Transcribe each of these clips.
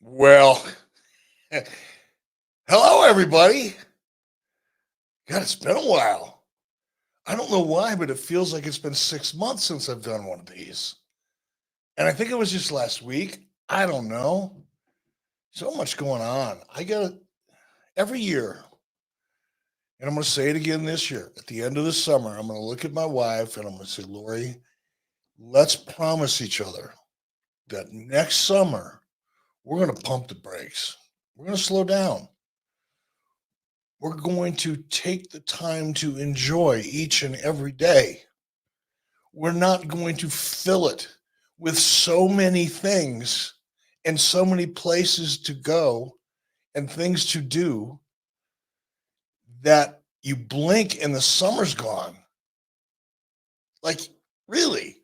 Well, hello, everybody. God, it's been a while. I don't know why, but it feels like it's been 6 months since I've done one of these. And I think it was just last week. I don't know. So much going on. I got it every year. And I'm going to say it again this year. At the end of the summer, I'm going to look at my wife and I'm going to say, Lori, let's promise each other that next summer, we're going to pump the brakes. We're going to slow down. We're going to take the time to enjoy each and every day. We're not going to fill it with so many things and so many places to go and things to do that you blink and the summer's gone. Like, really,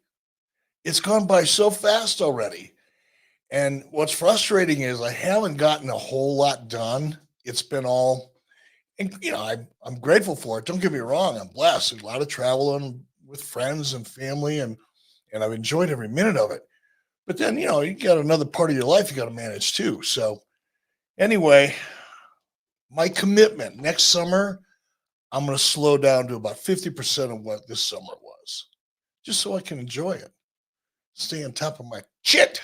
it's gone by so fast already. And what's frustrating is I haven't gotten a whole lot done. It's been all, and I'm grateful for it. Don't get me wrong, I'm blessed. A lot of traveling with friends and family, and I've enjoyed every minute of it. But then, you got another part of your life you got to manage too. So anyway, my commitment next summer, I'm going to slow down to about 50% of what this summer was, just so I can enjoy it. Stay on top of my shit.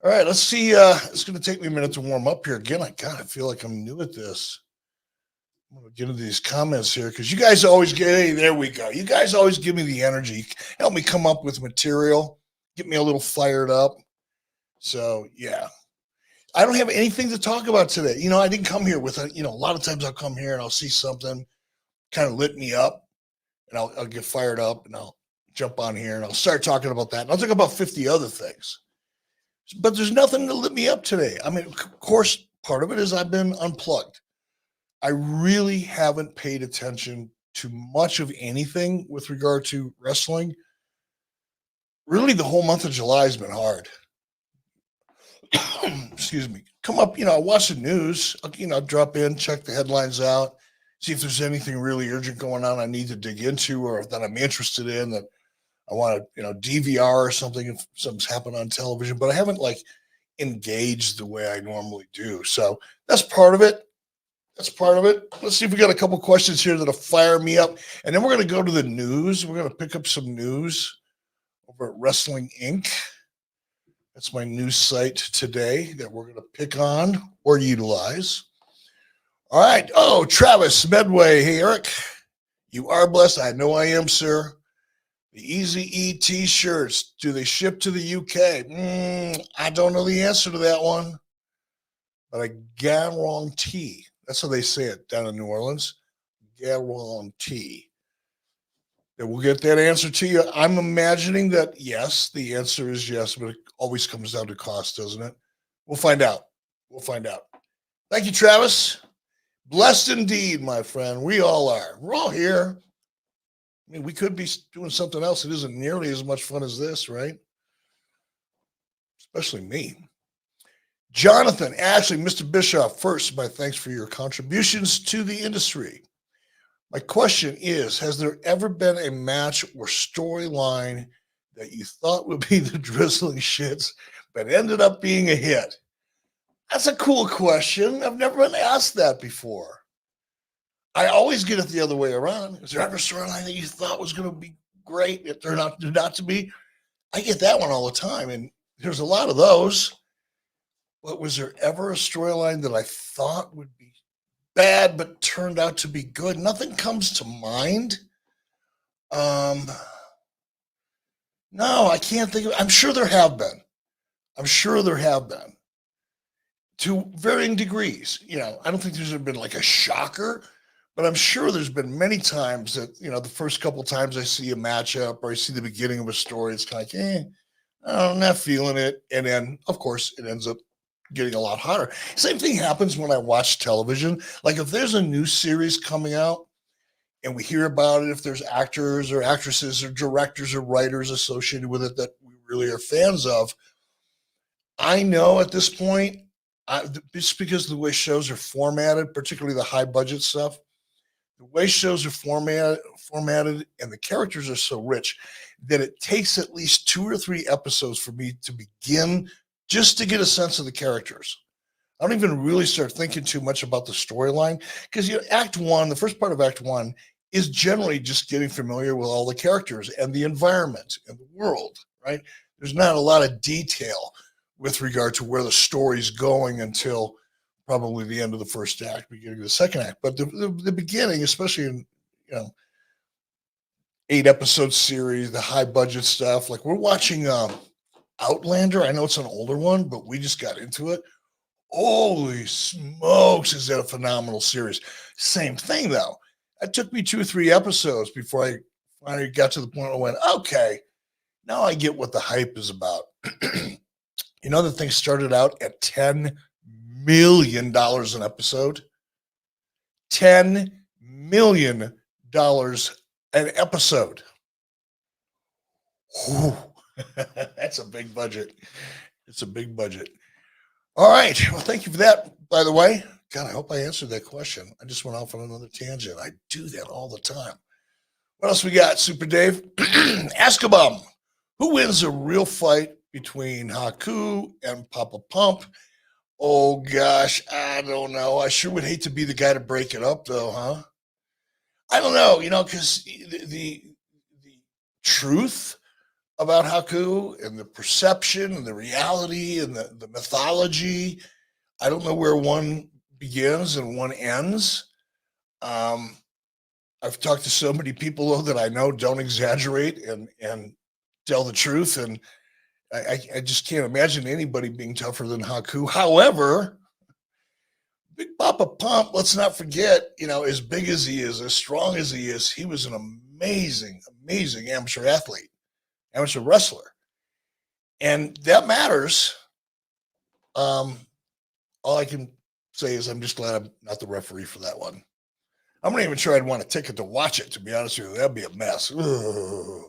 All right, let's see. It's going to take me a minute to warm up here again. I feel like I'm new at this. I'm going to get into these comments here because you guys always hey, there we go. You guys always give me the energy, help me come up with material, get me a little fired up. So, yeah. I don't have anything to talk about today. I didn't come here with a lot of times I'll come here and I'll see something kind of lit me up and I'll get fired up and I'll jump on here and I'll start talking about that. And I'll talk about 50 other things. But there's nothing to lit me up today. I mean, of course, part of it is I've been unplugged. I really haven't paid attention to much of anything with regard to wrestling. Really, the whole month of July has been hard. Excuse me. Come up, I watch the news. I'll drop in, check the headlines out, see if there's anything really urgent going on I need to dig into or that I'm interested in that I want to, DVR or something if something's happened on television, but I haven't engaged the way I normally do. So that's part of it. Let's see if we got a couple questions here that'll fire me up. And then we're going to go to the news. We're going to pick up some news over at Wrestling Inc. That's my news site today that we're going to pick on or utilize. All right. Oh, Travis Medway. Hey, Eric. You are blessed. I know I am, sir. The Easy E t-shirts, do they ship to the UK? I don't know the answer to that one, but I guarantee, that's how they say it down in New Orleans, guarantee that we'll get that answer to you. I'm imagining that, yes, the answer is yes, but it always comes down to cost, doesn't it? We'll find out. Thank you, Travis. Blessed indeed, my friend. We all are. We're all here. I mean, we could be doing something else that isn't nearly as much fun as this, right? Especially me. Jonathan, Ashley, Mr. Bischoff, first, my thanks for your contributions to the industry. My question is, has there ever been a match or storyline that you thought would be the drizzling shits, but ended up being a hit? That's a cool question. I've never been asked that before. I always get it the other way around. Is there ever a storyline that you thought was going to be great? It turned out not to be. I get that one all the time, and there's a lot of those. But was there ever a storyline that I thought would be bad but turned out to be good? Nothing comes to mind. No, I can't think of. I'm sure there have been. To varying degrees. I don't think there's been like a shocker. But I'm sure there's been many times that, the first couple times I see a matchup or I see the beginning of a story, it's kind of like, I'm not feeling it. And then, of course, it ends up getting a lot hotter. Same thing happens when I watch television. Like if there's a new series coming out and we hear about it, if there's actors or actresses or directors or writers associated with it that we really are fans of, I know at this point, just because of the way shows are formatted, particularly the high budget stuff, the way shows are formatted and the characters are so rich that it takes at least 2 or 3 episodes for me to begin just to get a sense of the characters. I don't even really start thinking too much about the storyline because Act One, the first part of Act One, is generally just getting familiar with all the characters and the environment and the world, right? There's not a lot of detail with regard to where the story's going until probably the end of the first act, beginning of the second act. But the beginning, especially in 8-episode series, the high budget stuff, like we're watching Outlander. I know it's an older one, but we just got into it. Holy smokes, is that a phenomenal series? Same thing though. It took me 2 or 3 episodes before I finally got to the point where I went, okay, now I get what the hype is about. The thing started out at $10 million an episode. $10 million an episode. That's a big budget. It's a big budget. All right. Well, thank you for that, by the way. God, I hope I answered that question. I just went off on another tangent. I do that all the time. What else we got, Super Dave? Ask-a-bum. Who wins a real fight between Haku and Papa Pump? Oh, gosh, I don't know. I sure would hate to be the guy to break it up, though, huh? I don't know, because the truth about Haku and the perception and the reality and the mythology, I don't know where one begins and one ends. I've talked to so many people, though, that I know don't exaggerate and tell the truth, and I just can't imagine anybody being tougher than Haku. However, Big Papa Pump, let's not forget, as big as he is, as strong as he is, he was an amazing, amazing amateur athlete, amateur wrestler. And that matters. All I can say is I'm just glad I'm not the referee for that one. I'm not even sure I'd want a ticket to watch it, to be honest with you. That'd be a mess. Ugh.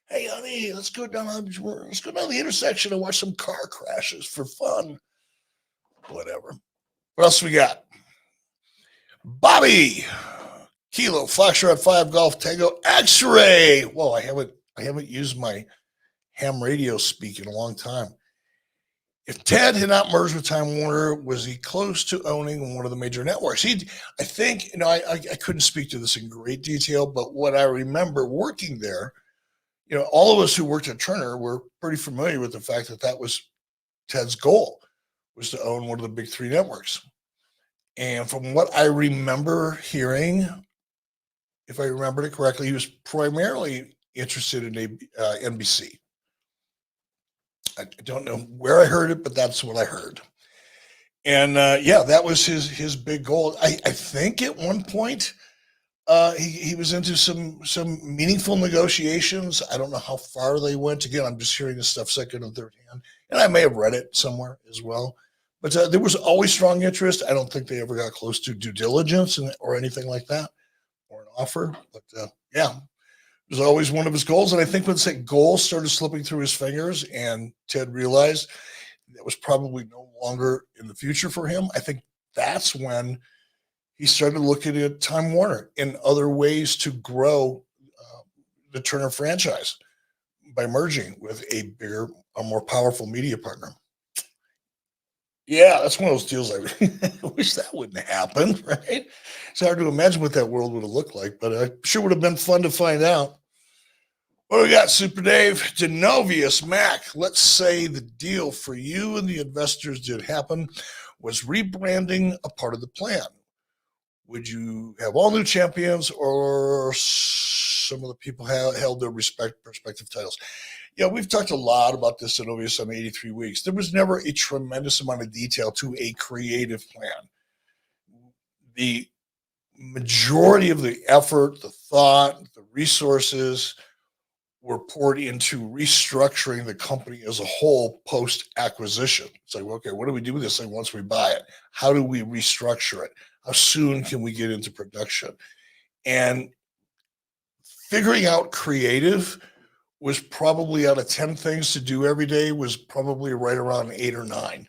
Hey, honey, let's go down the intersection and watch some car crashes for fun. Whatever. What else we got? Bobby Kilo Foxtrot 5 Golf Tango X-Ray. Whoa, I haven't used my ham radio speak in a long time. If Ted had not merged with Time Warner, was he close to owning one of the major networks? I think, I couldn't speak to this in great detail, but what I remember working there, all of us who worked at Turner were pretty familiar with the fact that was Ted's goal, was to own one of the big 3 networks. And from what I remember hearing, if I remembered it correctly, he was primarily interested in NBC. I don't know where I heard it, but that's what I heard. And that was his big goal. I think at one point he was into some meaningful negotiations. I don't know how far they went. Again, I'm just hearing this stuff second and third hand, and I may have read it somewhere as well. But there was always strong interest. I don't think they ever got close to due diligence or anything like that, or an offer. But it was always one of his goals. And I think once that goal started slipping through his fingers and Ted realized that was probably no longer in the future for him, I think that's when he started looking at Time Warner in other ways to grow the Turner franchise by merging with a more powerful media partner. Yeah, that's one of those deals I wish that wouldn't happen, right? It's hard to imagine what that world would have looked like, but it sure would have been fun to find out. What do we got, Super Dave? Genovius Mac, let's say the deal for you and the investors did happen. Was rebranding a part of the plan? Would you have all new champions, or some of the people held their respective titles? Yeah, we've talked a lot about this in over some 83 weeks. There was never a tremendous amount of detail to a creative plan. The majority of the effort, the thought, the resources were poured into restructuring the company as a whole post-acquisition. It's like, okay, what do we do with this thing once we buy it? How do we restructure it? How soon can we get into production? And figuring out creative was probably, out of 10 things to do every day, was probably right around 8 or 9.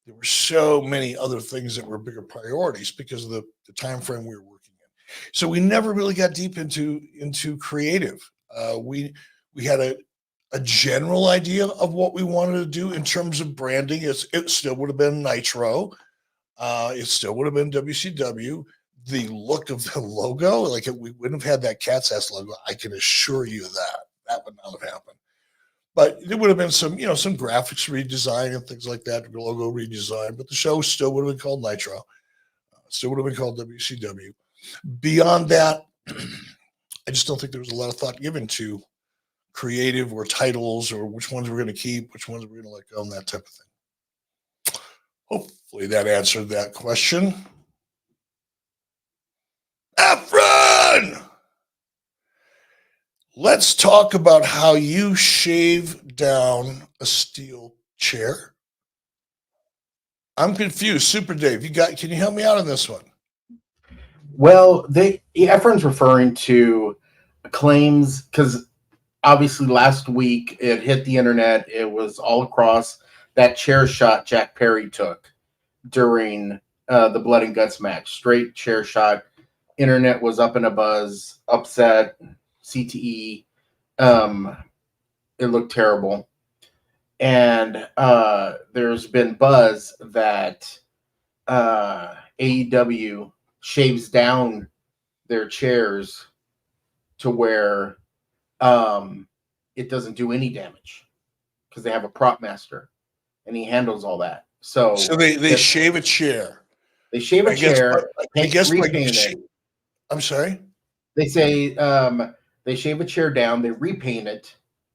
There were so many other things that were bigger priorities because of the time frame we were working in. So we never really got deep into creative. We had a general idea of what we wanted to do in terms of branding, it still would have been Nitro. It still would have been WCW. The look of the logo, like we wouldn't have had that cat's ass logo. I can assure you that would not have happened. But there would have been some, some graphics redesign and things like that, logo redesign. But the show still would have been called Nitro. Still would have been called WCW. Beyond that, I just don't think there was a lot of thought given to creative or titles or which ones we're going to keep, which ones we're going to let go, and that type of thing. Hopefully that answered that question. Efren! Let's talk about how you shave down a steel chair. I'm confused. Super Dave, can you help me out on this one? Well, Efren's referring to claims because obviously last week it hit the internet. It was all across that chair shot Jack Perry took during the Blood and Guts match. Straight chair shot. Internet was up in a buzz, upset, CTE. It looked terrible. And there's been buzz that AEW shaves down their chairs to where it doesn't do any damage because they have a prop master and he handles all that. So they shave a chair. They shave a chair. I guess I'm sorry. They say they shave a chair down, they repaint it,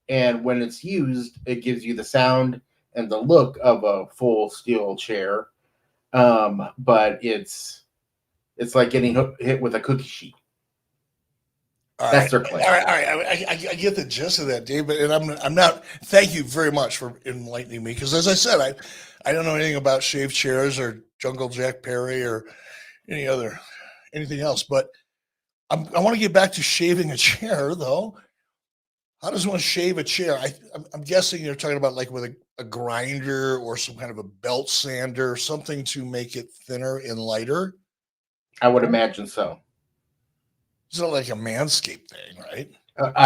and when it's used, it gives you the sound and the look of a full steel chair. But it's like getting hit with a cookie sheet. That's their claim. All right. I get the gist of that, Dave, and I'm not. Thank you very much for enlightening me, because as I said, I don't know anything about shaved chairs or Jungle Jack Perry or anything else. But I want to get back to shaving a chair, though. How does one shave a chair? I'm guessing you're talking about like with a grinder or some kind of a belt sander, something to make it thinner and lighter. I would imagine so. It's not like a Manscaped thing, right?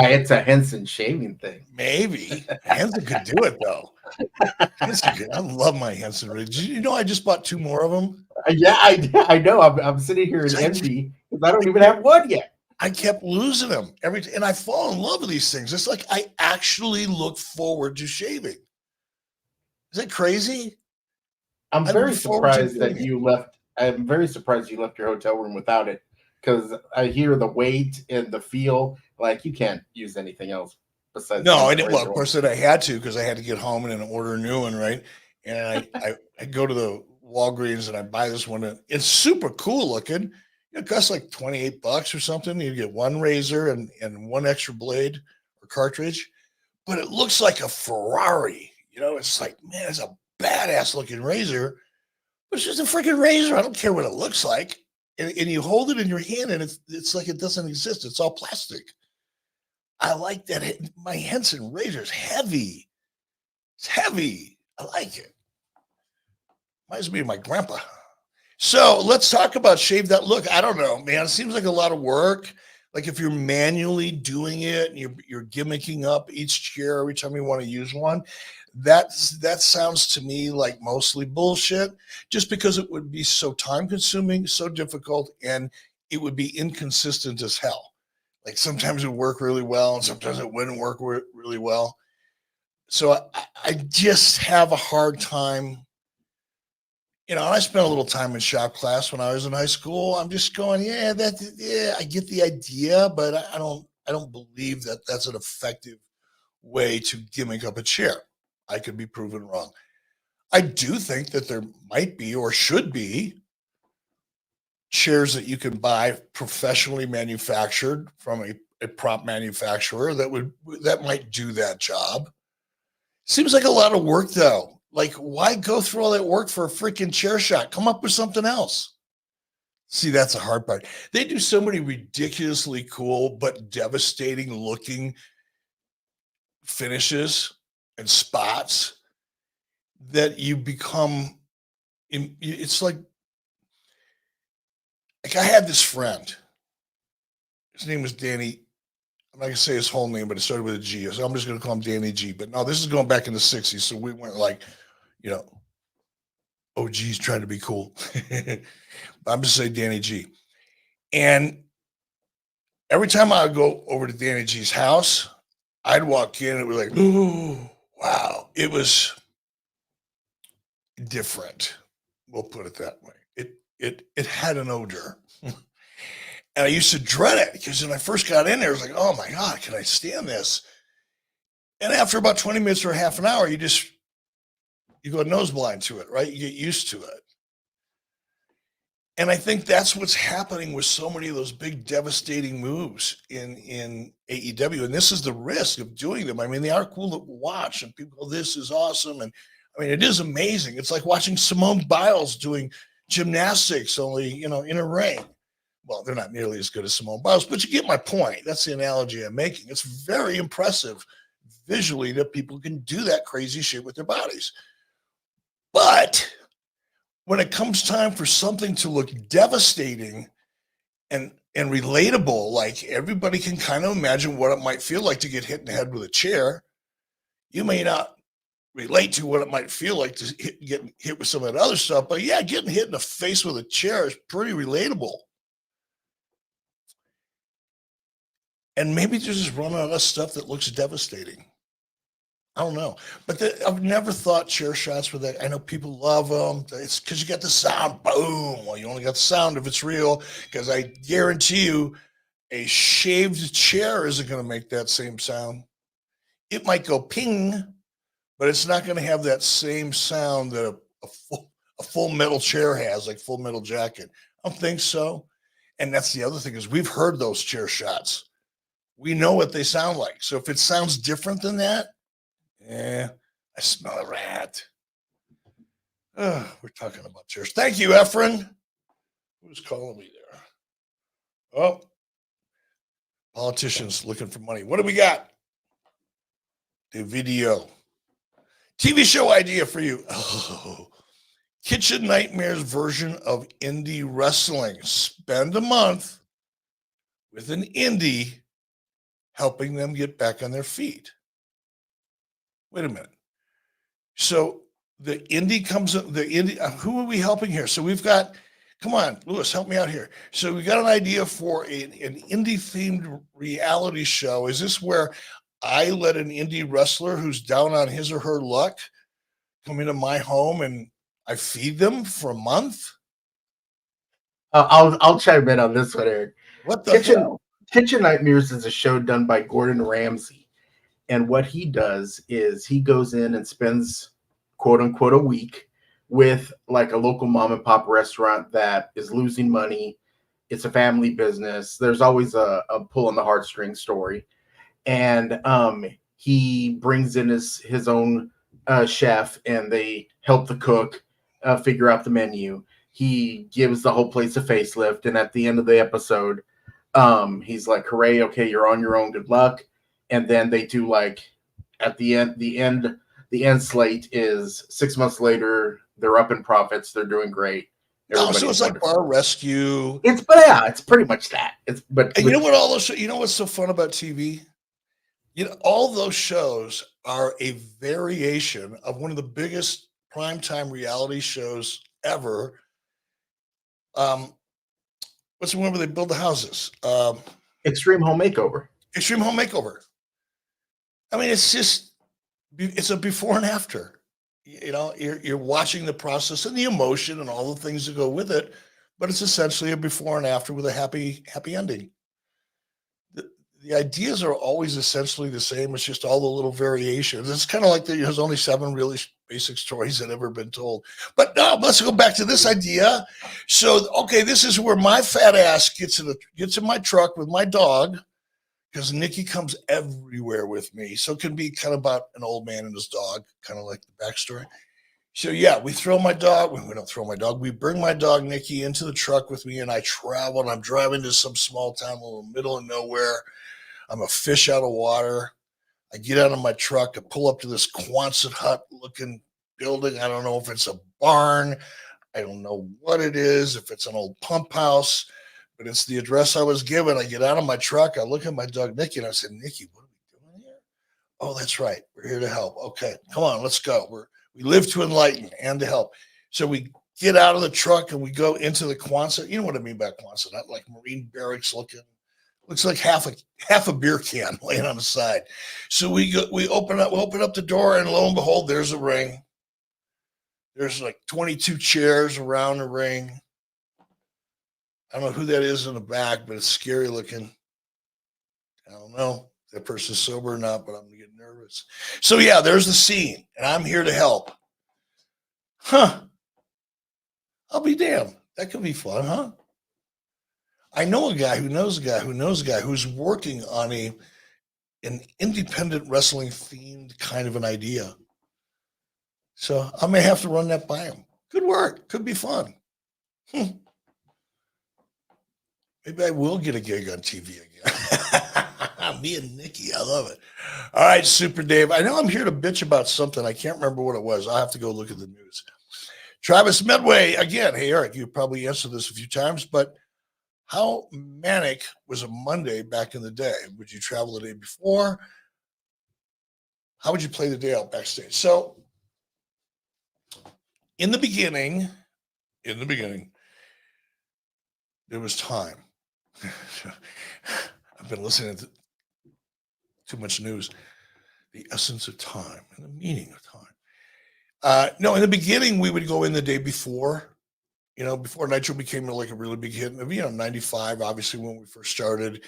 It's a Henson shaving thing. Maybe. Henson could do it, though. I love my Henson rig. Did you know I just bought 2 more of them? Yeah, I know. I'm sitting here in envy because I don't even have one yet. I kept losing them and I fall in love with these things. It's like I actually look forward to shaving. Is that crazy? I'm very surprised that you left. I'm very surprised you left your hotel room without it, because I hear the weight and the feel. Like you can't use anything else besides. No, I didn't. Well, of course, that I had to, because I had to get home and then order a new one, right? And I go to the Walgreens and I buy this one. And it's super cool looking. It costs like $28 or something. You get one razor and one extra blade or cartridge, but it looks like a Ferrari. It's like, man, it's a badass looking razor, but it's just a freaking razor. I don't care what it looks like. And you hold it in your hand and it's like it doesn't exist. It's all plastic. I like that. My Henson razor is heavy. It's heavy. I like it. Reminds me of my grandpa. So let's talk about shave that look. I don't know, man. It seems like a lot of work. Like if you're manually doing it and you're gimmicking up each chair every time you want to use one, that sounds to me like mostly bullshit, just because it would be so time consuming, so difficult, and it would be inconsistent as hell. Like sometimes it would work really well and sometimes it wouldn't work really well. So I just have a hard time. I spent a little time in shop class when I was in high school. I'm just going, I get the idea, but I don't believe that that's an effective way to gimmick up a chair. I could be proven wrong. I do think that there might be or should be chairs that you can buy professionally manufactured from a prop manufacturer that might do that job. Seems like a lot of work, though. Like, why go through all that work for a freaking chair shot? Come up with something else. See, that's the hard part. They do so many ridiculously cool but devastating looking finishes and spots that you become. It's like I had this friend. His name was Danny. I'm not gonna say his whole name, but it started with a G. So I'm just gonna call him Danny G. But no, this is going back in the 60s. So we went like, you know, OG's trying to be cool. I'm just saying Danny G. And every time I would go over to Danny G's house, I'd walk in and it was like, ooh, wow. It was different. We'll put it that way. It had an odor. And I used to dread it because when I first got in there, I was like, oh my God, can I stand this? And after about 20 minutes or half an hour, you go nose blind to it, right? You get used to it. And I think that's what's happening with so many of those big devastating moves in AEW. And this is the risk of doing them. I mean, they are cool to watch and people go, this is awesome. And I mean, it is amazing. It's like watching Simone Biles doing gymnastics, only, in a ring. Well, they're not nearly as good as Simone Biles, but you get my point. That's the analogy I'm making. It's very impressive visually that people can do that crazy shit with their bodies. But when it comes time for something to look devastating and relatable, like everybody can kind of imagine what it might feel like to get hit in the head with a chair, you may not relate to what it might feel like to get hit with some of that other stuff, but yeah, getting hit in the face with a chair is pretty relatable. And maybe they're just running out of stuff that looks devastating. I don't know. But I've never thought chair shots were that. I know people love them. It's because you got the sound. Boom. Well, you only got the sound if it's real, because I guarantee you a shaved chair isn't going to make that same sound. It might go ping, but it's not going to have that same sound that a full metal chair has, like Full Metal Jacket. I don't think so. And that's the other thing, is we've heard those chair shots. We know what they sound like. So if it sounds different than that, I smell a rat. We're talking about chairs. Thank you, Efren. Who's calling me there? Oh, politicians looking for money. What do we got? The video. TV show idea for you. Oh, Kitchen Nightmares version of indie wrestling. Spend a month with an indie helping them get back on their feet. Wait a minute. So the indie comes up, who are we helping here? So we've got, come on, Lewis, help me out here. So we got an idea for an indie themed reality show. Is this where I let an indie wrestler who's down on his or her luck come into my home and I feed them for a month? I'll chime in on this one, Eric. What the hell? Kitchen Nightmares is a show done by Gordon Ramsay. And what he does is he goes in and spends, quote unquote, a week with like a local mom and pop restaurant that is losing money. It's a family business. There's always a pull on the heartstring story. And he brings in his own chef, and they help the cook figure out the menu. He gives the whole place a facelift. And at the end of the episode, he's like, hooray, okay, you're on your own, good luck. And then they do, like, at the end slate is 6 months later, they're up in profits, they're doing great. Oh, so it's like Bar Rescue. It's pretty much that. And you know what? You know what's so fun about TV? All those shows are a variation of one of the biggest primetime reality shows ever. What's the one where they build the houses? Extreme Home Makeover. Extreme Home Makeover. I mean, it's a before and after. You're watching the process and the emotion and all the things that go with it, but it's essentially a before and after with a happy ending. The ideas are always essentially the same. It's just all the little variations. It's kind of like there's only 7 really basic stories that have ever been told. But no, let's go back to this idea. So, okay, this is where my fat ass gets in my truck with my dog, because Nikki comes everywhere with me. So it can be kind of about an old man and his dog, kind of like the backstory. So yeah, we throw my dog. We don't throw my dog. We bring my dog Nikki into the truck with me, and I travel. And I'm driving to some small town in the middle of nowhere. I'm a fish out of water. I get out of my truck. I pull up to this Quonset hut looking building. I don't know if it's a barn. I don't know what it is. If it's an old pump house. but it's the address I was given. I get out of my truck. I look at my dog, Nikki, and I said, Nikki, what are we doing here? Oh, that's right. We're here to help. Okay, come on, let's go. We live to enlighten and to help. So we get out of the truck and we go into the Quonset. You know what I mean by Quonset? Not like Marine barracks looking. Looks like half a beer can laying on the side. So we open up the door, and lo and behold, there's a ring. There's like 22 chairs around the ring. I don't know who that is in the back, but it's scary looking. I don't know if that person's sober or not, but I'm gonna get nervous. So yeah, there's the scene, and I'm here to help. Huh. I'll be damned. That could be fun, huh? I know a guy who knows a guy who knows a guy who's working on an independent wrestling themed kind of an idea. So I may have to run that by him. Good work. Could be fun. Maybe I will get a gig on TV again. Me and Nikki. I love it. All right, Super Dave. I know I'm here to bitch about something. I can't remember what it was. I'll have to go look at the news. Travis Medway, again. Hey, Eric, you probably answered this a few times, but how manic was a Monday back in the day? Would you travel the day before? How would you play the day out backstage? So in the beginning, there was time. I've been listening to too much news. The essence of time and the meaning of time. No, in the beginning, we would go in the day before. Before Nitro became like a really big hit, 95, obviously, when we first started.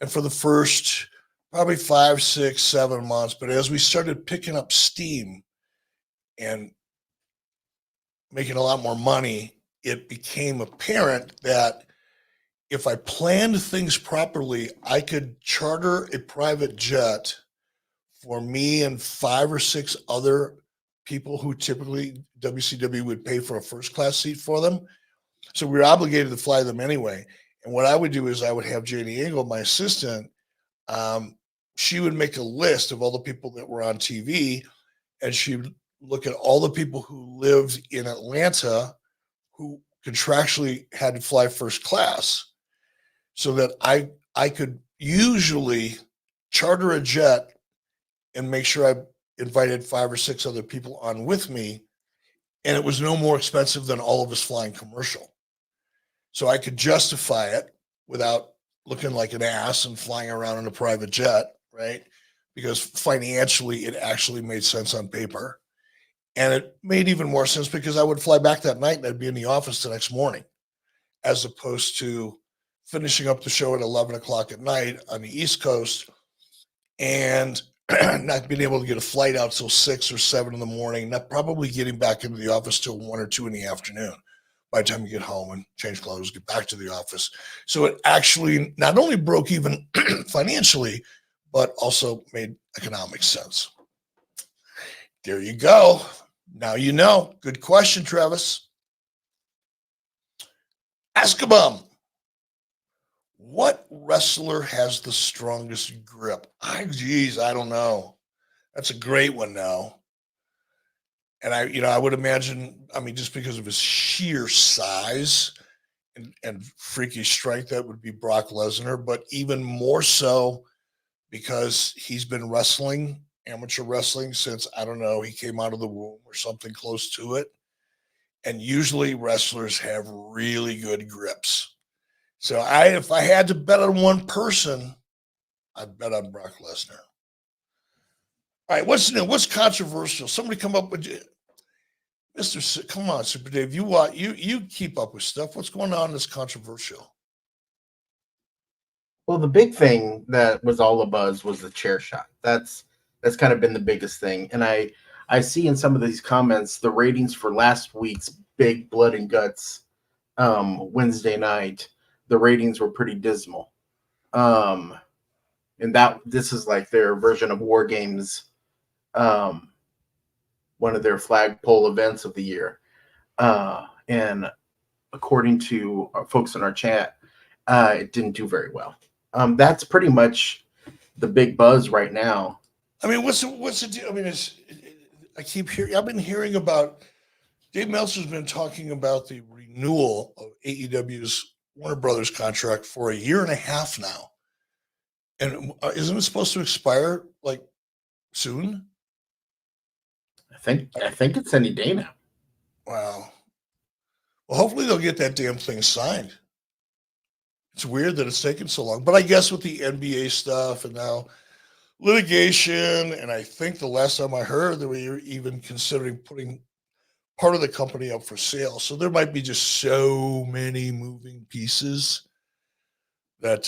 And for the first probably 5, 6, 7 months, but as we started picking up steam and making a lot more money, it became apparent that if I planned things properly, I could charter a private jet for me and 5 or 6 other people who typically WCW would pay for a first class seat for them. So we were obligated to fly them anyway. And what I would do is I would have Janie Engel, my assistant, she would make a list of all the people that were on TV, and she would look at all the people who lived in Atlanta who contractually had to fly first class, so that I could usually charter a jet and make sure I invited 5 or 6 other people on with me, and it was no more expensive than all of us flying commercial. So I could justify it without looking like an ass and flying around in a private jet, right? Because financially, it actually made sense on paper. And it made even more sense because I would fly back that night and I'd be in the office the next morning, as opposed to finishing up the show at 11 o'clock at night on the East Coast and not being able to get a flight out till 6 or 7 in the morning, not probably getting back into the office till 1 or 2 in the afternoon by the time you get home and change clothes, get back to the office. So it actually not only broke even financially, but also made economic sense. There you go. Now you know. Good question, Travis. Ask a bum. What wrestler has the strongest grip? I don't know. That's a great one now. And I would imagine, just because of his sheer size and freaky strength, that would be Brock Lesnar, but even more so because he's been wrestling, amateur wrestling, since, I don't know, he came out of the womb or something close to it. And usually wrestlers have really good grips. So if I had to bet on one person, I'd bet on Brock Lesnar. All right, what's new? What's controversial? Somebody come up with Mr. Come on, Super Dave. You keep up with stuff. What's going on that's controversial? Well, the big thing that was all a buzz was the chair shot. That's kind of been the biggest thing. And I see in some of these comments the ratings for last week's big blood and guts Wednesday night. The ratings were pretty dismal. And this is like their version of War Games, one of their flagpole events of the year. And according to folks in our chat, it didn't do very well. That's pretty much the big buzz right now. What's the deal? I've been hearing about, Dave Meltzer's been talking about the renewal of AEW's Warner Brothers contract for 1.5 years now. And isn't it supposed to expire like soon? I think it's any day now. Wow. Well, hopefully they'll get that damn thing signed. It's weird that it's taken so long, but I guess with the NBA stuff and now litigation, and I think the last time I heard that we were even considering putting part of the company up for sale. So there might be just so many moving pieces that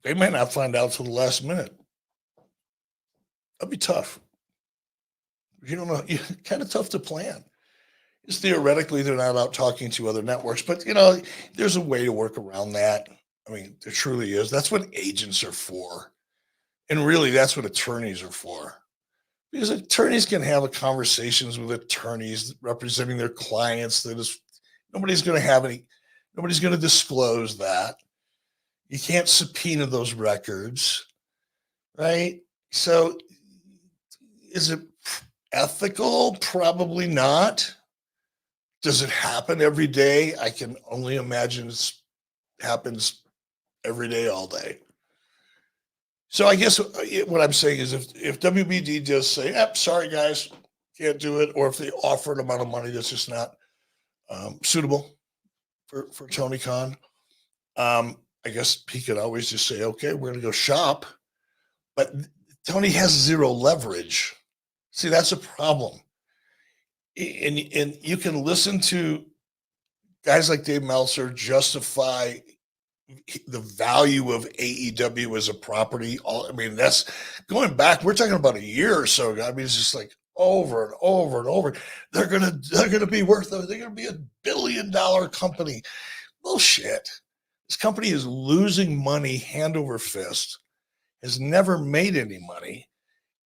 they might not find out till the last minute. That'd be tough. You don't know, kind of tough to plan. It's theoretically they're not out talking to other networks, but there's a way to work around that. I mean, there truly is. That's what agents are for. And really, that's what attorneys are for. Because attorneys can have conversations with attorneys representing their clients. Nobody's going to disclose that. You can't subpoena those records, right? So is it ethical? Probably not. Does it happen every day? I can only imagine it happens every day, all day. So I guess what I'm saying is if WBD does say, sorry, guys, can't do it, or if they offer an amount of money that's just not suitable for Tony Khan, I guess he could always just say, okay, we're going to go shop. But Tony has zero leverage. See, that's a problem. And you can listen to guys like Dave Meltzer justify the value of AEW as a property. I mean, that's going back. We're talking about a year or so. I mean, it's just like over and over and over. They're gonna be worth. They're gonna be $1 billion company. Bullshit. This company is losing money hand over fist. Has never made any money.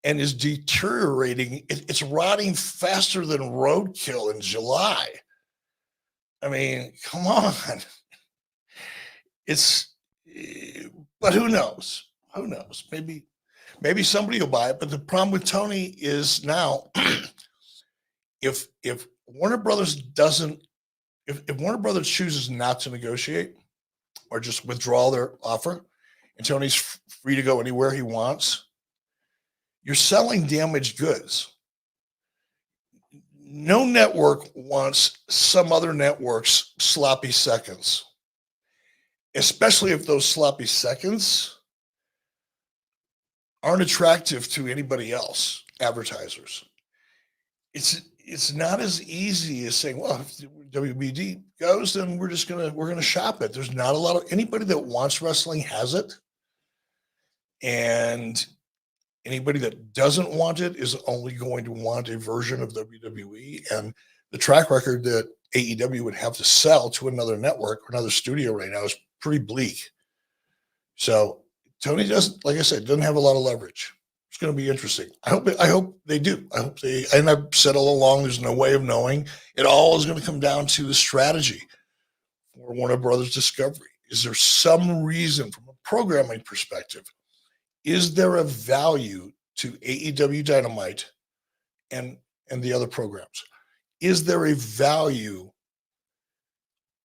And is deteriorating. It's rotting faster than roadkill in July. I mean, come on. But who knows? Who knows? Maybe somebody will buy it. But the problem with Tony is now, if Warner Brothers if Warner Brothers chooses not to negotiate or just withdraw their offer, and Tony's free to go anywhere he wants, you're selling damaged goods. No network wants some other network's sloppy seconds, especially if those sloppy seconds aren't attractive to anybody else, advertisers. It's not as easy as saying, well, if WBD goes, then we're gonna shop it. There's not a lot of anybody that wants wrestling has it, and anybody that doesn't want it is only going to want a version of WWE. And the track record that AEW would have to sell to another network or another studio right now is pretty bleak. So Tony doesn't, like I said, doesn't have a lot of leverage. It's going to be interesting. I hope they do. And I've said all along, there's no way of knowing. It all is going to come down to the strategy for Warner Brothers Discovery. Is there some reason from a programming perspective? Is there a value to AEW Dynamite and the other programs? Is there a value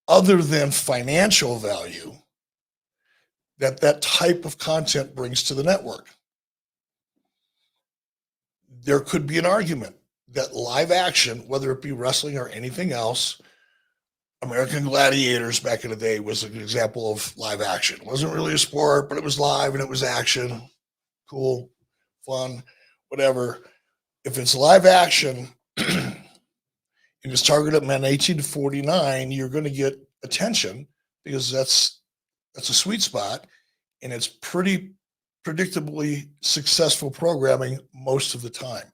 other than financial value that type of content brings to the network? There could be an argument that live action, whether it be wrestling or anything else, American Gladiators back in the day was an example of live action. It wasn't really a sport, but it was live and it was action. Cool, fun, whatever. If it's live action and it's targeted at men 18 to 49, you're going to get attention because that's a sweet spot, and it's pretty predictably successful programming most of the time.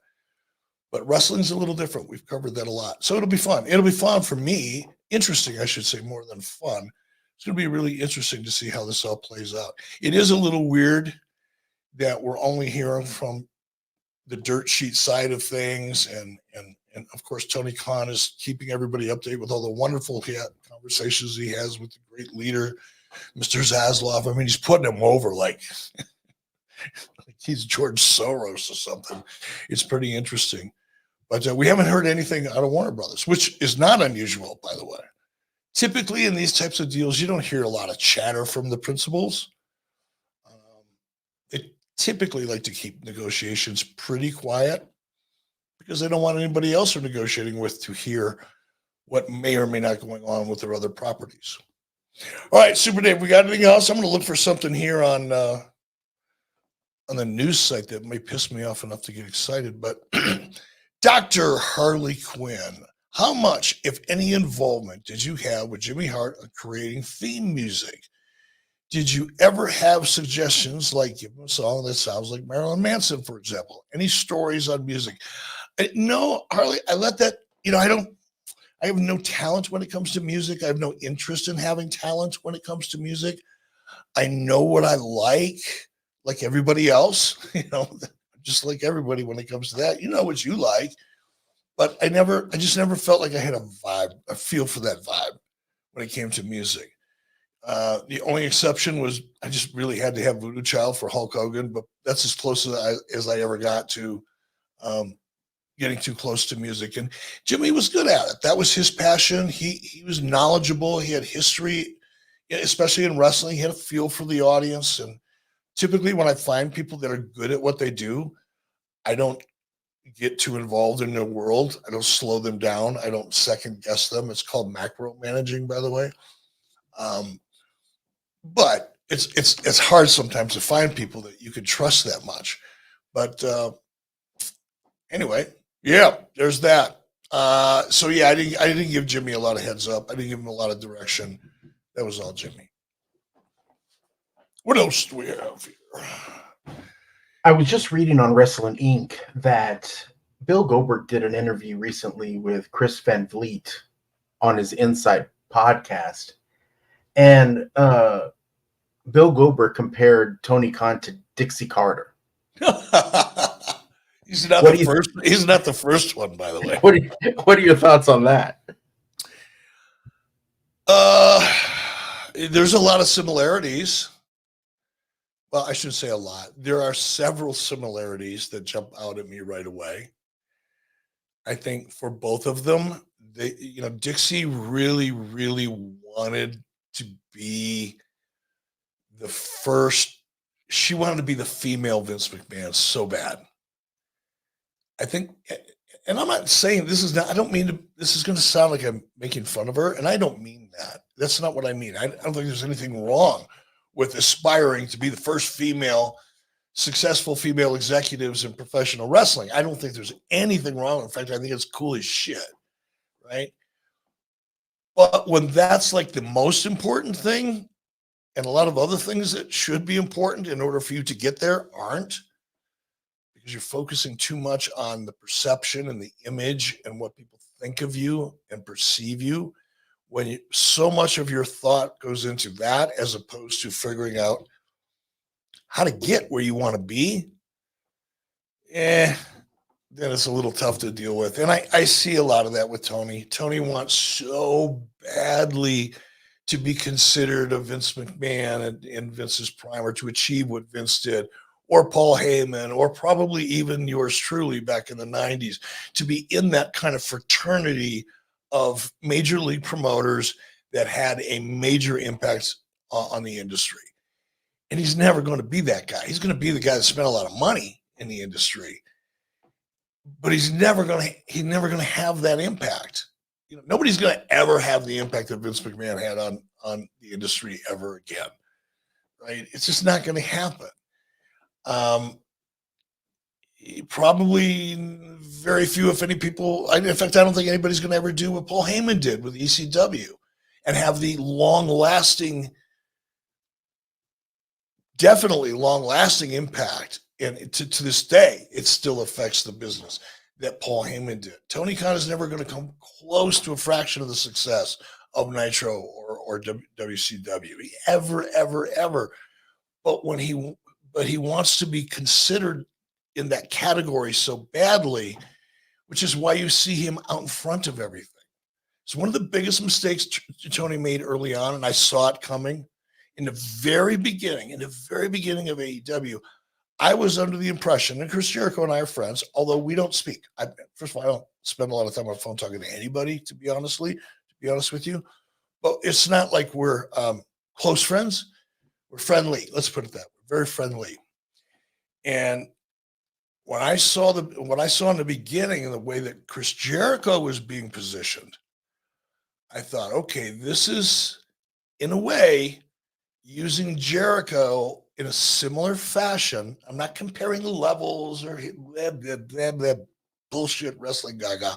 But wrestling's a little different. We've covered that a lot. So it'll be fun. It'll be fun for me. Interesting, I should say, more than fun. It's going to be really interesting to see how this all plays out. It is a little weird that we're only hearing from the dirt sheet side of things. And of course, Tony Khan is keeping everybody updated with all the wonderful conversations he has with the great leader, Mr. Zasloff. I mean, he's putting him over like he's George Soros or something. It's pretty interesting. But we haven't heard anything out of Warner Brothers, which is not unusual, by the way. Typically in these types of deals, you don't hear a lot of chatter from the principals. They typically like to keep negotiations pretty quiet because they don't want anybody else they're negotiating with to hear what may or may not going on with their other properties. All right, Super Dave, we got anything else? I'm going to look for something here on the news site that may piss me off enough to get excited. But Dr. Harley Quinn, how much, if any, involvement did you have with Jimmy Hart on creating theme music? Did you ever have suggestions like give him a song that sounds like Marilyn Manson, for example? Any stories on music? No, Harley, I let that, I have no talent when it comes to music. I have no interest in having talent when it comes to music. I know what I like everybody else, just like everybody when it comes to that. You know what you like. But I just never felt like I had a feel for that vibe when it came to music. The only exception was I just really had to have Voodoo Child for Hulk Hogan, but that's as close as I ever got to getting too close to music. And Jimmy was good at it. That was his passion. He was knowledgeable. He had history, especially in wrestling. He had a feel for the audience. And typically when I find people that are good at what they do, I don't get too involved in their world. I don't slow them down. I don't second guess them. It's called macro managing, by the way. But it's hard sometimes to find people that you can trust that much. But anyway, yeah, there's that. So yeah, I didn't give Jimmy a lot of heads up. I didn't give him a lot of direction. That was all Jimmy. What else do we have here? I was just reading on Wrestling Inc. that Bill Goldberg did an interview recently with Chris Van Vliet on his Inside podcast. And Bill Goldberg compared Tony Khan to Dixie Carter. He's not the first one, by the way. What are your thoughts on that? There's a lot of similarities. Well, I shouldn't say a lot. There are several similarities that jump out at me right away. I think for both of them, Dixie really, really wanted to be the first. She wanted to be the female Vince McMahon so bad. I think, and I'm not saying this is going to sound like I'm making fun of her, and I don't mean that. That's not what I mean. I don't think there's anything wrong with aspiring to be the first successful female executives in professional wrestling. I don't think there's anything wrong. In fact, I think it's cool as shit, right? But when that's like the most important thing, and a lot of other things that should be important in order for you to get there aren't, because you're focusing too much on the perception and the image and what people think of you and perceive you, when so much of your thought goes into that as opposed to figuring out how to get where you want to be, then it's a little tough to deal with. And I see a lot of that with Tony. Tony wants so badly to be considered a Vince McMahon in Vince's prime, or to achieve what Vince did, or Paul Heyman, or probably even yours truly back in the 90s, to be in that kind of fraternity of major league promoters that had a major impact on the industry. And he's never going to be that guy. He's going to be the guy that spent a lot of money in the industry, but he's never going to have that impact. Nobody's going to ever have the impact that Vince McMahon had on the industry ever again, right? It's just not going to happen. Probably very few, if any, people. In fact, I don't think anybody's going to ever do what Paul Heyman did with ECW and have the definitely long-lasting impact. And to this day, it still affects the business that Paul Heyman did. Tony Khan is never going to come close to a fraction of the success of Nitro or WCW. Ever. But he wants to be considered in that category so badly, which is why you see him out in front of everything. It's one of the biggest mistakes Tony made early on, and I saw it coming in the very beginning of AEW. I was under the impression, and Chris Jericho and I are friends, although we don't speak. First of all, I don't spend a lot of time on the phone talking to anybody, to be honest with you. But it's not like we're close friends. We're friendly. Let's put it that way. Very friendly. And when I saw what I saw in the beginning and the way that Chris Jericho was being positioned, I thought, okay, this is in a way using Jericho in a similar fashion. I'm not comparing levels or blah, blah, blah, blah, bullshit wrestling gaga.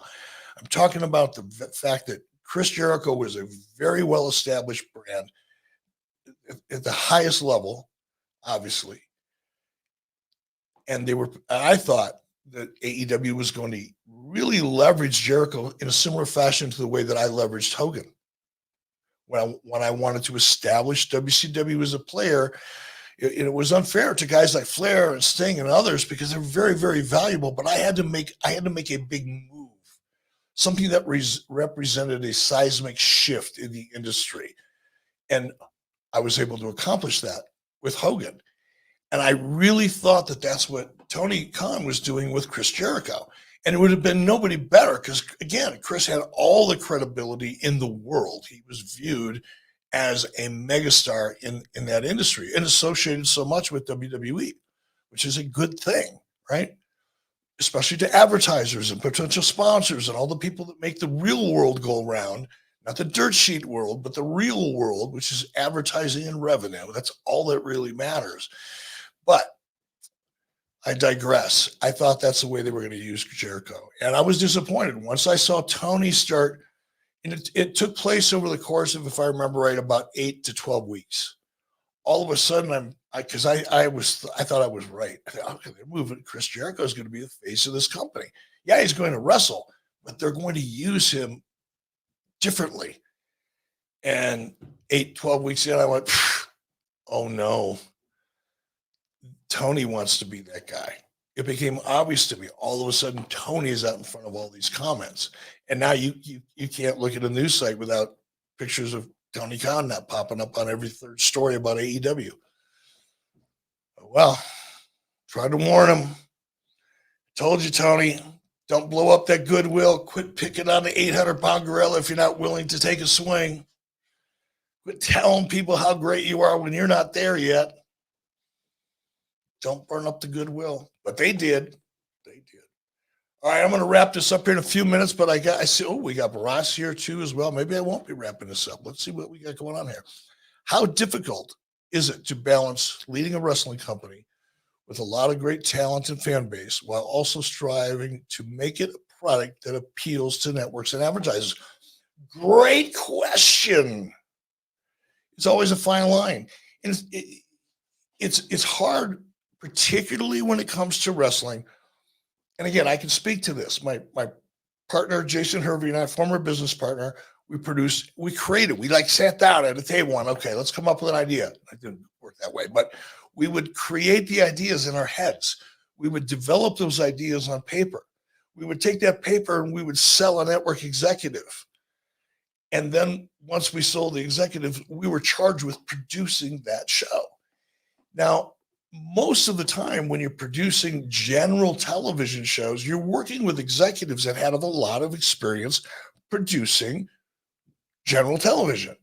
I'm talking about the fact that Chris Jericho was a very well-established brand at the highest level, obviously. And I thought that AEW was going to really leverage Jericho in a similar fashion to the way that I leveraged Hogan. When I wanted to establish WCW as a player, it was unfair to guys like Flair and Sting and others because they're very, very valuable. But I had to make a big move, something that represented a seismic shift in the industry, and I was able to accomplish that with Hogan. And I really thought that that's what Tony Khan was doing with Chris Jericho. And it would have been nobody better because, again, Chris had all the credibility in the world. He was viewed as a megastar in that industry and associated so much with WWE, which is a good thing, right? Especially to advertisers and potential sponsors and all the people that make the real world go around, not the dirt sheet world, but the real world, which is advertising and revenue. That's all that really matters. But I digress. I thought that's the way they were going to use Jericho. And I was disappointed once I saw Tony start, and it took place over the course of, if I remember right, about 8 to 12 weeks. All of a sudden, I thought I was right. I thought, okay, they're moving. Chris Jericho is going to be the face of this company. Yeah, he's going to wrestle, but they're going to use him differently. And 12 weeks in, I went, oh no. Tony wants to be that guy. It became obvious to me. All of a sudden, Tony is out in front of all these comments. And now you can't look at a news site without pictures of Tony Khan not popping up on every third story about AEW. Well, tried to warn him. Told you, Tony, don't blow up that goodwill. Quit picking on the 800-pound gorilla if you're not willing to take a swing. Quit telling people how great you are when you're not there yet. Don't burn up the goodwill. But they did. They did. All right, I'm going to wrap this up here in a few minutes, but we got Ross here too as well. Maybe I won't be wrapping this up. Let's see what we got going on here. How difficult is it to balance leading a wrestling company with a lot of great talent and fan base while also striving to make it a product that appeals to networks and advertisers? Great question. It's always a fine line. And it's hard, particularly when it comes to wrestling. And again, I can speak to this. My partner, Jason Hervey, and I, former business partner, we sat down at a table and, okay, let's come up with an idea. It didn't work that way, but we would create the ideas in our heads. We would develop those ideas on paper. We would take that paper and we would sell a network executive. And then once we sold the executive, we were charged with producing that show. Now, most of the time when you're producing general television shows, you're working with executives that have a lot of experience producing general television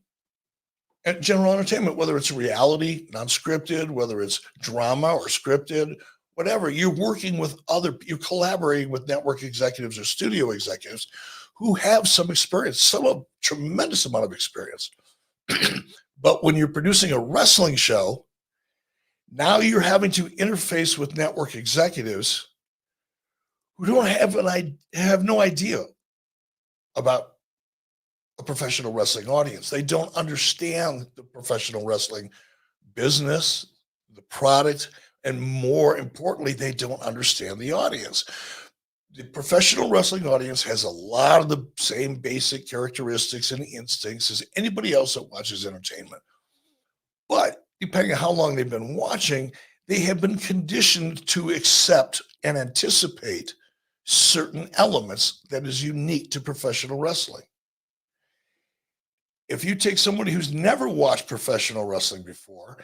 and general entertainment, whether it's reality, non-scripted, whether it's drama or scripted, whatever. You're collaborating with network executives or studio executives who have some experience, a tremendous amount of experience. But when you're producing a wrestling show, now you're having to interface with network executives who have no idea about a professional wrestling audience. They don't understand the professional wrestling business, the product, and more importantly, they don't understand the audience. The professional wrestling audience has a lot of the same basic characteristics and instincts as anybody else that watches entertainment. But depending on how long they've been watching, they have been conditioned to accept and anticipate certain elements that is unique to professional wrestling. If you take somebody who's never watched professional wrestling before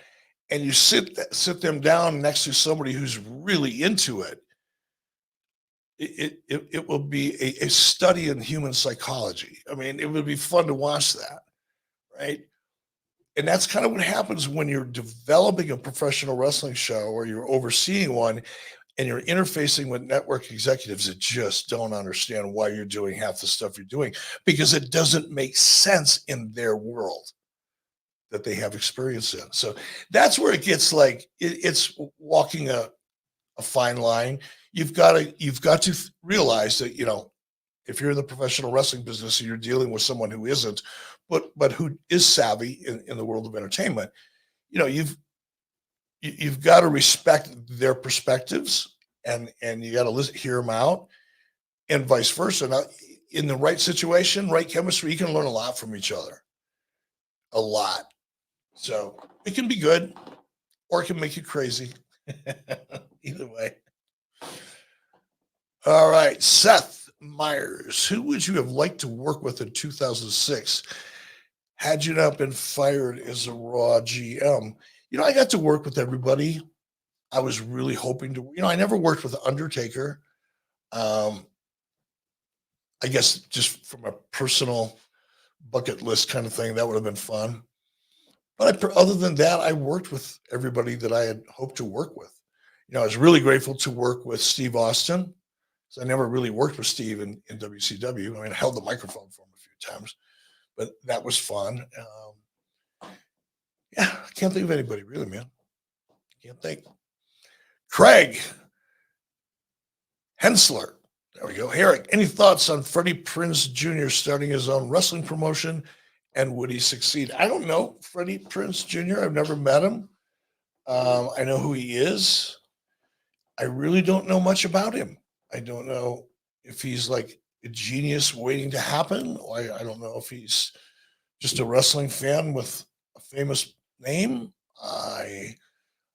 and you sit them down next to somebody who's really into it, it will be a study in human psychology. I mean, it would be fun to watch that, right? And that's kind of what happens when you're developing a professional wrestling show or you're overseeing one and you're interfacing with network executives that just don't understand why you're doing half the stuff you're doing because it doesn't make sense in their world that they have experience in. So that's where it gets like it's walking a fine line. You've got to realize that, you know, if you're in the professional wrestling business and you're dealing with someone who isn't, but who is savvy in the world of entertainment, you know, you've got to respect their perspectives and you got to hear them out and vice versa. Now, in the right situation, right chemistry, you can learn a lot from each other. A lot. So it can be good or it can make you crazy. Either way. All right. Seth Myers. Who would you have liked to work with in 2006 had you not been fired as a Raw GM? You know, I got to work with everybody. I was really hoping to, you know, I never worked with Undertaker. I guess just from a personal bucket list kind of thing, that would have been fun. But other than that, I worked with everybody that I had hoped to work with. You know, I was really grateful to work with Steve Austin. So I never really worked with Steve in WCW. I mean, I held the microphone for him a few times, but that was fun. Yeah, I can't think of anybody really, man. Can't think. Craig Hensler. There we go. Eric, any thoughts on Freddie Prinze Jr. starting his own wrestling promotion and would he succeed? I don't know Freddie Prinze Jr. I've never met him. I know who he is. I really don't know much about him. I don't know if he's like a genius waiting to happen. I don't know if he's just a wrestling fan with a famous name. I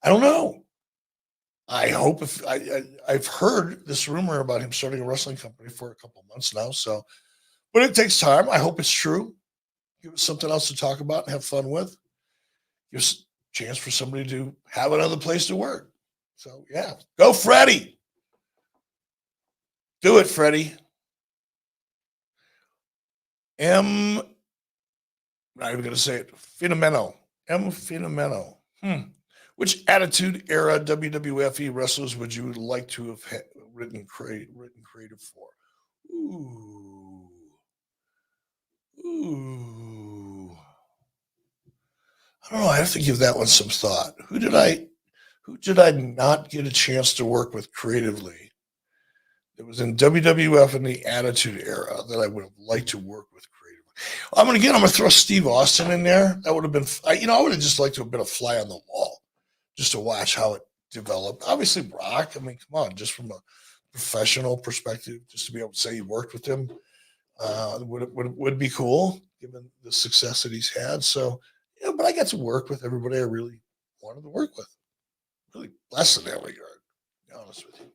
don't know. I hope I've heard this rumor about him starting a wrestling company for a couple months now. So, but it takes time. I hope it's true. Give us something else to talk about and have fun with. Give us a chance for somebody to have another place to work. So yeah, go Freddie. Do it, Freddie. I'm not even going to say it. Fenomeno. Fenomeno. Which Attitude Era WWFE wrestlers would you like to have written creative for? Ooh. I don't know. I have to give that one some thought. Who did I not get a chance to work with creatively? It was in WWF in the Attitude Era that I would have liked to work with creatively. I'm going to throw Steve Austin in there. That would have been, I would have just liked to have been a fly on the wall just to watch how it developed. Obviously, Brock, I mean, come on, just from a professional perspective, just to be able to say you worked with him would be cool given the success that he's had. So, yeah, but I got to work with everybody I really wanted to work with. Really blessed in that regard, to be honest with you.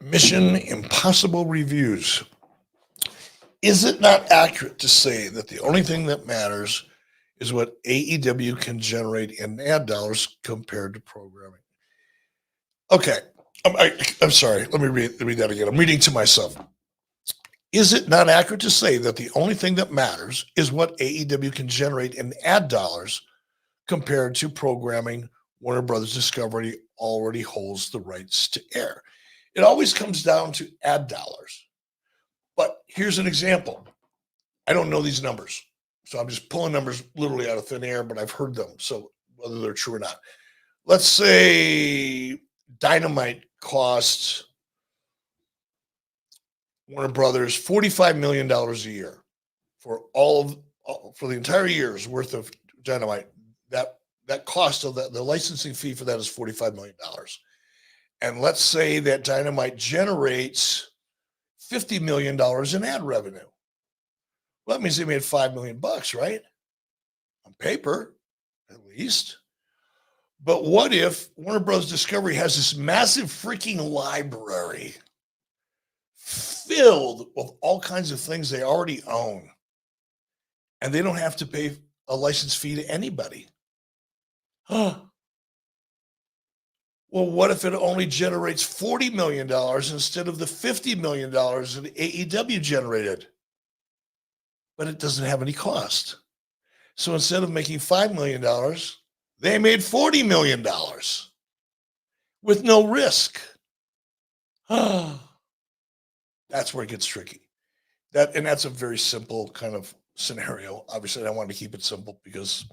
Mission Impossible Reviews. Is it not accurate to say that the only thing that matters is what AEW can generate in ad dollars compared to programming? Okay, I'm sorry. Let me read that again. I'm reading to myself. Is it not accurate to say that the only thing that matters is what AEW can generate in ad dollars compared to programming Warner Brothers Discovery already holds the rights to air? It always comes down to ad dollars. But here's an example. I don't know these numbers. So I'm just pulling numbers literally out of thin air, but I've heard them. So whether they're true or not. Let's say Dynamite costs Warner Brothers $45 million a year for for the entire year's worth of Dynamite. That cost of the licensing fee for that is $45 million. And let's say that Dynamite generates $50 million in ad revenue. Well, that means they made $5 million, right? On paper, at least. But what if Warner Bros. Discovery has this massive freaking library filled with all kinds of things they already own, and they don't have to pay a license fee to anybody? Huh. Well, what if it only generates $40 million instead of the $50 million that AEW generated? but it doesn't have any cost. So instead of making $5 million, they made $40 million with no risk. That's where it gets tricky. That's a very simple kind of scenario. Obviously, I want to keep it simple because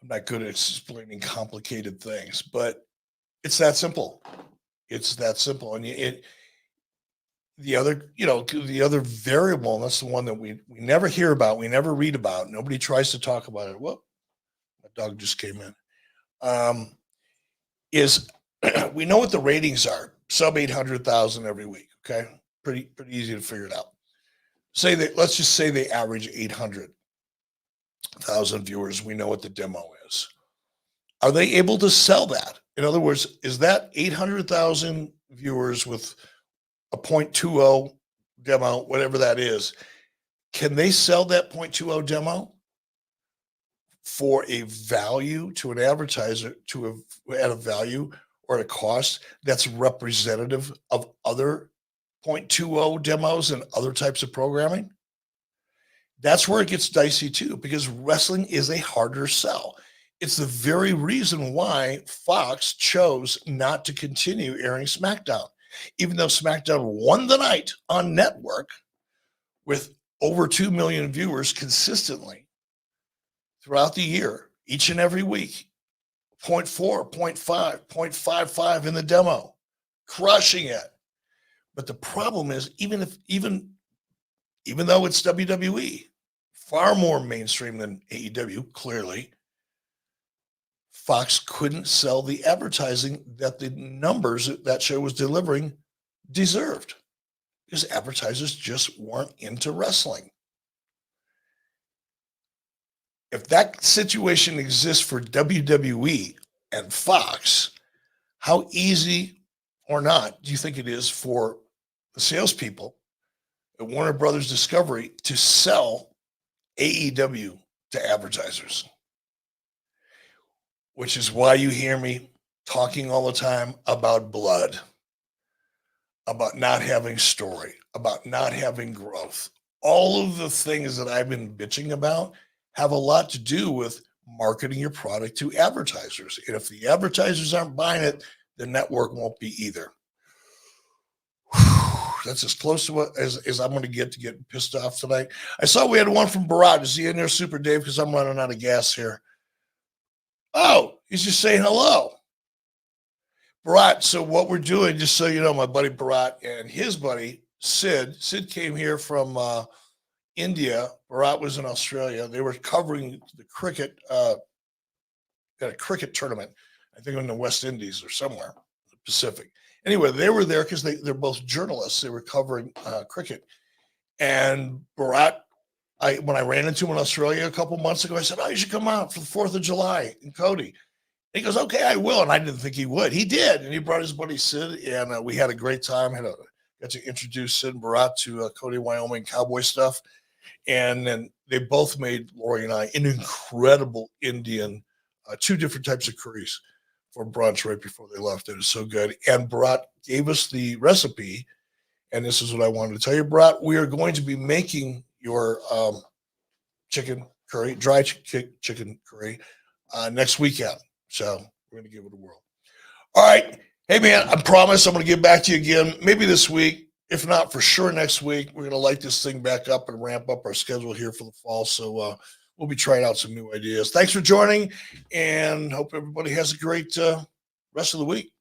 I'm not good at explaining complicated things, but it's that simple. It's that simple. And the other variable, and that's the one that we never hear about, we never read about, nobody tries to talk about it. Well, my dog just came in. Is we know what the ratings are, sub 800,000 every week. Okay, pretty easy to figure it out. Let's just say they average 800,000 viewers. We know what the demo is. Are they able to sell that? In other words, is that 800,000 viewers with a 0.20 demo, whatever that is, can they sell that 0.20 demo for a value to an advertiser at a value or at a cost that's representative of other 0.20 demos and other types of programming? That's where it gets dicey too, because wrestling is a harder sell. It's the very reason why Fox chose not to continue airing SmackDown, even though SmackDown won the night on network with over 2 million viewers consistently throughout the year, each and every week. 0.4, 0.5, 0.55 in the demo, crushing it. But the problem is, even though it's WWE, far more mainstream than AEW, clearly, Fox couldn't sell the advertising that the numbers that show was delivering deserved, because advertisers just weren't into wrestling. If that situation exists for WWE and Fox, how easy or not do you think it is for the salespeople at Warner Brothers Discovery to sell AEW to advertisers? Which is why you hear me talking all the time about blood, about not having story, about not having growth. All of the things that I've been bitching about have a lot to do with marketing your product to advertisers. And if the advertisers aren't buying it, the network won't be either. That's as close to as I'm going to get pissed off tonight. I saw we had one from Barat. Is he in there, Super Dave? Because I'm running out of gas here. Oh, he's just saying hello. Barat, so what we're doing, just so you know, my buddy Barat and his buddy Sid came here from India. Barat was in Australia. They were covering the cricket at a cricket tournament, I think in the West Indies or somewhere, the Pacific. Anyway, they were there because they're both journalists. They were covering cricket. And Barat, when I ran into him in Australia a couple months ago, I said, "Oh, you should come out for the 4th of July in Cody." And he goes, "Okay, I will." And I didn't think he would. He did. And he brought his buddy Sid, and we had a great time. Got to introduce Sid and Barat to Cody, Wyoming cowboy stuff. And then they both made Lori and I an incredible Indian, 2 different types of curries for brunch right before they left. It was so good. And Barat gave us the recipe. And this is what I wanted to tell you, Barat. We are going to be making your chicken curry, dry chicken curry next weekend. So we're going to give it a whirl. All right. Hey, man, I promise I'm going to get back to you again, maybe this week. If not, for sure next week. We're going to light this thing back up and ramp up our schedule here for the fall. So we'll be trying out some new ideas. Thanks for joining, and hope everybody has a great rest of the week.